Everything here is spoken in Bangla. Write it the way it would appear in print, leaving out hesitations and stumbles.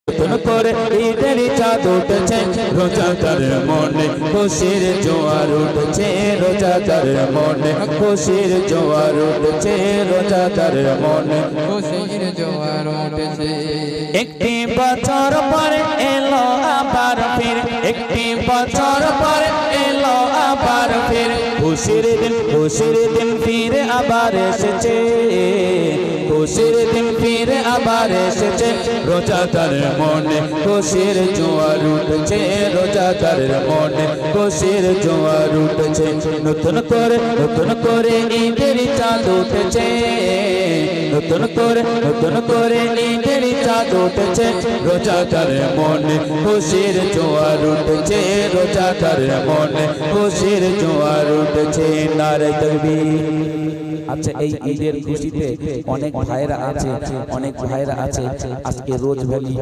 নতুন করে ঈদের চাঁদ উঠেছে, রোজাদার মনে খুশির জোয়ার উঠেছে, রোজাদার মনে খুশির জোয়ার উঠেছে, রোজাদার মনে খুশির জোয়ার উঠেছে। একটি বছর পরে এলো আবার ফির, একটি বছর পরে এলো আবার ফির, খুশির দিন ফিরে আবার এসেছে, খুশির দিন ফিরে আবার এসেছে, রোজাদার মনে খুশির জোয়ার উঠেছে, রোজাদার মনে খুশির জোয়ার উঠেছে। নতুন করে ঈদের চাঁদ উঠেছে, নতুন করে ঈদের চাঁদ উঠেছে, রোজাদার মনে খুশির জোয়ার উঠেছে, রোজাদার মনে খুশির জোয়ার উঠেছে। নারে তাকবীর। আচ্ছা, এই ঈদের খুশিতে অনেক ভাইরা আছে, অনেক ভাইরা আছে আজকে রোজ ভ্যালি